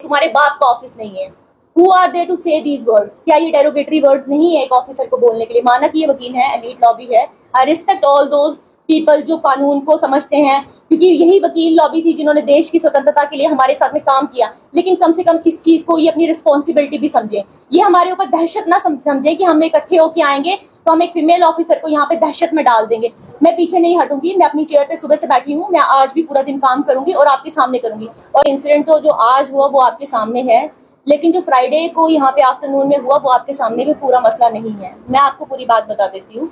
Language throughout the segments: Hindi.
तुम्हारे बाप का ऑफिस नहीं है। Who are they to say these words? क्या ये डेरोगेटरी वर्ड्स नहीं है एक ऑफिसर को बोलने के लिए? माना कि ये वकील है, एलीट लॉबी है। I respect all those people जो कानून को समझते हैं, क्योंकि यही वकील लॉबी थी जिन्होंने देश की स्वतंत्रता के लिए हमारे साथ में काम किया। लेकिन कम से कम इस चीज को ये अपनी रिस्पॉन्सिबिलिटी भी समझें, ये हमारे ऊपर दहशत ना समझें कि हम इकट्ठे होके आएंगे तो हम एक फीमेल ऑफिसर को यहाँ पे दहशत में डाल देंगे। मैं पीछे नहीं हटूंगी, मैं अपनी चेयर पे सुबह से बैठी हूँ, मैं आज भी पूरा दिन काम करूंगी और आपके सामने करूंगी। और इंसिडेंट तो जो आज हुआ वो आपके सामने है, लेकिन जो फ्राइडे को यहाँ पे आफ्टरनून में हुआ वो आपके सामने में पूरा मसला नहीं है। मैं आपको पूरी बात बता देती हूँ।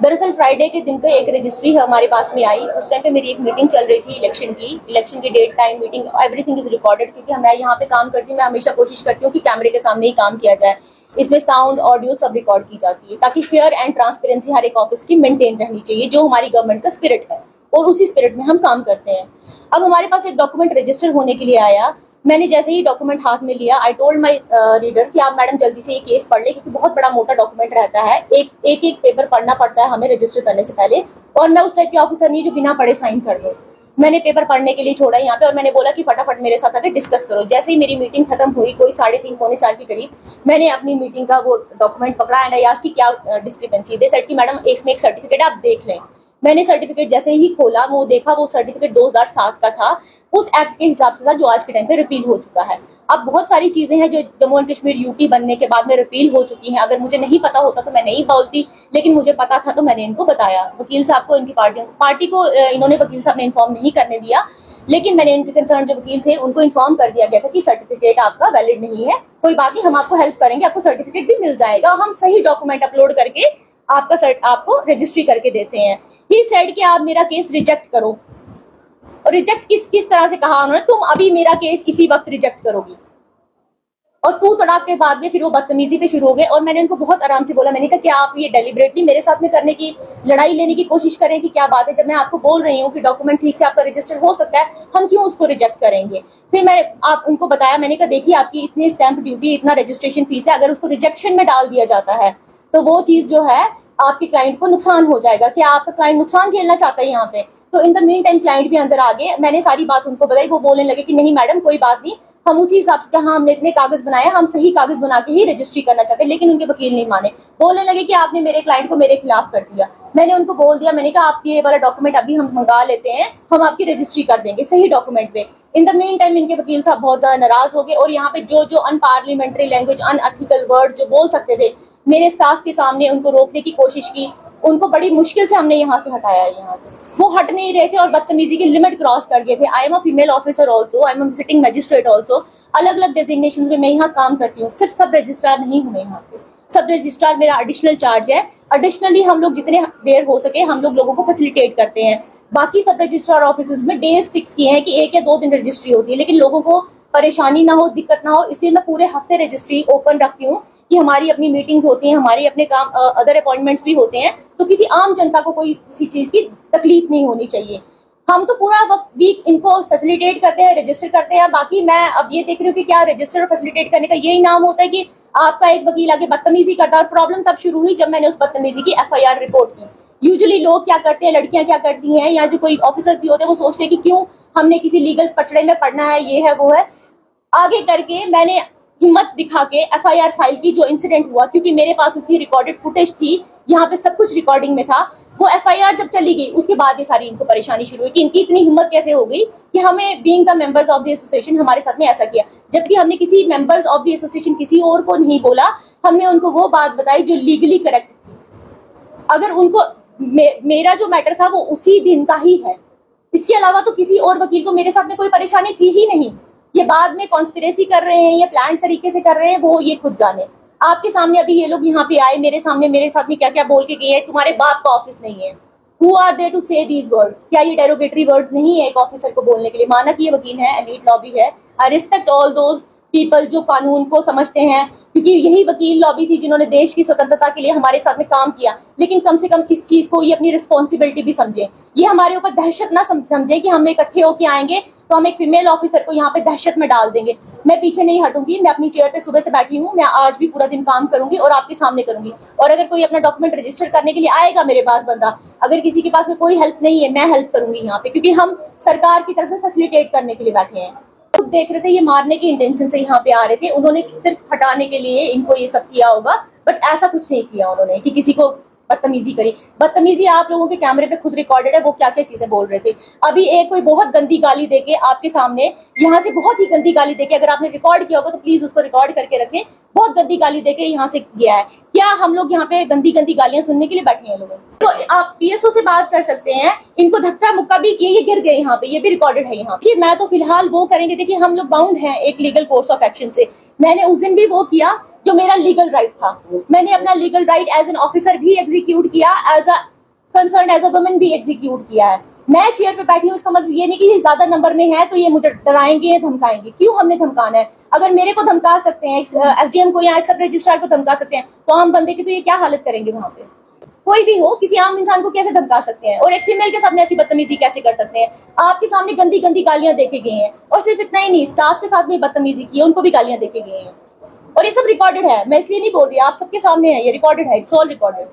दरअसल फ्राइडे के दिन पे एक रजिस्ट्री हमारे पास में आई। उस टाइम पे मेरी एक मीटिंग चल रही थी इलेक्शन की date time meeting, everything is recorded. क्योंकि मैं यहाँ पे काम करती हूँ, मैं हमेशा कोशिश करती हूँ कि कैमरे के सामने ही काम किया जाए। इसमें साउंड ऑडियो सब रिकॉर्ड की जाती है ताकि फेयर एंड ट्रांसपेरेंसी हर एक ऑफिस की मेंटेन रहनी चाहिए, जो हमारी गवर्नमेंट का स्पिरिट है, और उसी स्पिरिट में हम काम करते हैं। अब हमारे पास एक डॉक्यूमेंट रजिस्टर होने के लिए आया। मैंने जैसे ही डॉक्यूमेंट हाथ में लिया, आई टोल्ड माई रीडर कि आप मैडम जल्दी से ये केस पढ़ ले, क्योंकि बहुत बड़ा मोटा डॉक्यूमेंट रहता है, एक पेपर पढ़ना पड़ता है हमें रजिस्टर करने से पहले। और मैं उस टाइप की ऑफिसर नहीं जो बिना पढ़े साइन कर दूं। मैंने पेपर पढ़ने के लिए छोड़ा यहाँ पे और मैंने बोला कि फटाफट मेरे साथ आकर डिस्कस करो। जैसे ही मेरी मीटिंग खत्म हुई, कोई 3:30 पौने 4 के करीब, मैंने अपनी मीटिंग का वो डॉक्यूमेंट पकड़ा एंड आई आस्क्ड कि क्या डिस्क्रिपेंसी। दे सेड कि मैडम इसमें एक सर्टिफिकेट आप देख लें। मैंने सर्टिफिकेट जैसे ही खोला, वो देखा, वो सर्टिफिकेट 2007 का था, उस एक्ट के हिसाब से था जो आज के टाइम पे रिपील हो चुका है। अब बहुत सारी चीजें हैं जो जम्मू एंड कश्मीर यूटी बनने के बाद में रिपील हो चुकी हैं। अगर मुझे नहीं पता होता तो मैं नहीं बोलती, लेकिन मुझे पता था तो मैंने इनको बताया। वकील साहब को, इनकी पार्टी को इन्होंने वकील साहब ने इन्फॉर्म नहीं करने दिया, लेकिन मैंने इनके कंसर्न जो वकील थे उनको इन्फॉर्म कर दिया गया था कि सर्टिफिकेट आपका वैलिड नहीं है, कोई बात नहीं, हम आपको हेल्प करेंगे, आपको सर्टिफिकेट भी मिल जाएगा, हम सही डॉक्यूमेंट अपलोड करके आपको रजिस्ट्री करके देते हैं। ही सेड कि आप मेरा केस रिजेक्ट करो। और रिजेक्ट किस तरह से कहा उन्होंने, तुम अभी मेरा केस इसी वक्त रिजेक्ट करोगी। और तू तड़ाक के बाद में फिर वो बदतमीजी पे शुरू हो गए। और मैंने उनको बहुत आराम से बोला, मैंने कहा क्या आप ये डेलिबरेटली मेरे साथ में करने की, लड़ाई लेने की कोशिश करें कि क्या बात है? जब मैं आपको बोल रही हूँ कि डॉक्यूमेंट ठीक से आपका रजिस्टर हो सकता है, हम क्यों उसको रिजेक्ट करेंगे? फिर मैं उनको बताया, मैंने कहा देखिए आपकी इतनी स्टैंप ड्यूटी, इतना रजिस्ट्रेशन फीस है, अगर उसको रिजेक्शन में डाल दिया जाता है तो वो चीज जो है आपके क्लाइंट को नुकसान हो जाएगा। क्या आपका क्लाइंट नुकसान झेलना चाहता है यहाँ पे? तो in the mean time client भी अंदर आ गए। मैंने सारी बात उनको बताई, वो बोलने लगे कि नहीं मैडम कोई बात नहीं, हम उसी हिसाब से जहां हमने इतने कागज बनाए हम सही कागज बना के ही रजिस्ट्री करना चाहते हैं। लेकिन उनके वकील नहीं माने, बोलने लगे कि आपने मेरे क्लाइंट को मेरे खिलाफ कर दिया। मैंने उनको बोल दिया, मैंने कहा आप ये वाला डॉक्यूमेंट अभी हम मंगा लेते हैं, हम आपकी रजिस्ट्री कर देंगे सही डॉक्यूमेंट पे। इन द मीन टाइम इनके वकील साहब बहुत ज्यादा नाराज हो गए और यहाँ पे जो अनपार्लियामेंट्री लैंग्वेज, अनएथिकल वर्ड जो बोल सकते थे, मेरे स्टाफ के सामने उनको रोकने की कोशिश की। उनको बड़ी मुश्किल से हमने यहाँ से हटाया। यहाँ से वो हट नहीं रहे थे और बदतमीजी की लिमिट क्रॉस कर गए थे। I am a female officer also, I am a sitting magistrate also. अलग अलग डेजिग्नेशन में मैं यहाँ काम करती हूँ, सिर्फ सब रजिस्ट्रार नहीं हूँ मैं यहाँ पे। सब रजिस्ट्रार मेरा एडिशनल चार्ज है। एडिशनली हम लोग जितने देर हो सके हम लोगों को फैसिलिटेट करते हैं। बाकी सब रजिस्ट्रार ऑफिस में डेज फिक्स किए हैं कि 1 या 2 दिन रजिस्ट्री होती है, लेकिन लोगों को परेशानी ना हो, दिक्कत ना हो, इसलिए मैं पूरे हफ्ते रजिस्ट्री ओपन रखती हूँ कि हमारी अपनी मीटिंग्स होती हैं, हमारे अपने काम अदर अपॉइंटमेंट्स भी होते हैं, तो किसी आम जनता को कोई किसी चीज की तकलीफ नहीं होनी चाहिए। हम तो पूरा वक्त वीक इनको फैसिलिटेट करते हैं, रजिस्टर करते हैं। बाकी मैं अब ये देख रही हूँ कि क्या रजिस्टर और फैसिलिटेट करने का यही नाम होता है कि आपका एक वकील आगे बदतमीजी करता है। और प्रॉब्लम तब शुरू हुई जब मैंने उस बदतमीजी की FIR रिपोर्ट की। यूजुअली लोग क्या करते हैं, लड़कियां क्या करती हैं, या जो कोई ऑफिसर्स भी होते हैं, वो सोचते हैं कि क्यों हमने किसी लीगल पचड़े में पड़ना है, ये है वो है। आगे करके मैंने हिम्मत दिखा के FIR फाइल की, जो इंसिडेंट हुआ, क्योंकि मेरे पास उसकी रिकॉर्डेड फुटेज थी, यहाँ पे सब कुछ रिकॉर्डिंग में था। वो FIR जब चली गई उसके बाद ये सारी इनको परेशानी शुरू हुई कि इनकी इतनी हिम्मत कैसे हो गई कि हमें being the members of the association हमारे साथ में ऐसा किया, जबकि हमने किसी मेंबर्स ऑफ द एसोसिएशन किसी और को नहीं बोला। हमने उनको वो बात बताई जो लीगली करेक्ट थी। अगर उनको मेरा जो मैटर था वो उसी दिन का ही है, इसके अलावा तो किसी और वकील को मेरे साथ में कोई परेशानी थी ही नहीं। ये बाद में कॉन्स्पिरेसी कर रहे हैं या प्लान तरीके से कर रहे हैं, वो ये खुद जाने। आपके सामने अभी ये लोग यहाँ पे आए, मेरे साथ में क्या क्या बोल के गए हैं, तुम्हारे बाप का ऑफिस नहीं है। Who are they to say these words? क्या ये डेरोगेटरी वर्ड्स नहीं है एक ऑफिसर को बोलने के लिए? माना कि ये वकील है, एलीट लॉबी है। I respect all those people जो कानून को समझते हैं, क्योंकि यही वकील लॉबी थी जिन्होंने देश की स्वतंत्रता के लिए हमारे साथ में काम किया। लेकिन कम से कम इस चीज को ये अपनी रिस्पॉन्सिबिलिटी भी समझें, ये हमारे ऊपर दहशत ना समझें कि हम इकट्ठे होके आएंगे तो हम एक फीमेल ऑफिसर को यहाँ पे दहशत में डाल देंगे। मैं पीछे नहीं हटूंगी, मैं अपनी चेयर पे सुबह से बैठी हूँ, मैं आज भी पूरा दिन काम करूंगी और आपके सामने करूंगी। और अगर कोई अपना डॉक्यूमेंट रजिस्टर करने के लिए आएगा मेरे पास बंदा, अगर किसी के पास में कोई हेल्प नहीं है, मैं हेल्प करूंगी यहाँ पे, क्योंकि हम सरकार की तरफ से फैसिलिटेट करने के लिए बैठे हैं। खुद देख रहे थे, ये मारने की इंटेंशन से यहाँ पे आ रहे थे, उन्होंने सिर्फ हटाने के लिए इनको ये सब किया होगा, बट ऐसा कुछ नहीं किया उन्होंने कि किसी को बदतमीजी करी। बदतमीजी आप लोगों के कैमरे पे खुद रिकॉर्डेड है, वो क्या क्या चीजें बोल रहे थे। अभी एक कोई बहुत गंदी गाली देके आपके सामने, यहाँ से बहुत ही गंदी गाली देके, अगर आपने रिकॉर्ड किया होगा तो प्लीज उसको रिकॉर्ड करके रखें, बहुत गंदी गाली देके यहाँ से गया है। क्या हम लोग यहाँ पे गंदी गंदी गालियां सुनने के लिए बैठे हैं लोग? तो आप पीएसओ से बात कर सकते हैं, इनको धक्का मुक्का भी किए, ये गिर गए यहाँ पे, ये भी रिकॉर्डेड है यहाँ पे। मैं तो फिलहाल वो करेंगे, देखिए हम लोग बाउंड हैं एक लीगल कोर्स ऑफ एक्शन से। मैंने उस दिन भी वो किया जो मेरा लीगल राइट था, मैंने अपना legal right as an officer भी एग्जीक्यूट किया, as a concern as a women भी एग्जीक्यूट किया है। मैं चेयर पे बैठी हूँ, इसका मतलब ये नहीं कि ये ज्यादा नंबर में है तो ये मुझे डराएंगे, धमकाएंगे। क्यों हमने धमकाना है? अगर मेरे को धमका सकते हैं, एसडीएम को या एक सब रजिस्ट्रार को धमका सकते हैं, तो आम बंदे की तो ये क्या हालत करेंगे वहां पे? कोई भी हो, किसी आम इंसान को कैसे धमका सकते हैं, और एक फीमेल के साथ ऐसी बदतमीजी कैसे कर सकते हैं? आपके सामने गंदी गंदी गालियां देके गए हैं, और सिर्फ इतना ही नहीं, स्टाफ के साथ भी बदतमीजी की है, उनको भी गालियां देके गए हैं, और ये सब रिकॉर्डेड है। मैं इसलिए नहीं बोल रही, आप सबके सामने है, ये रिकॉर्डेड है, इट्स ऑल रिकॉर्डेड।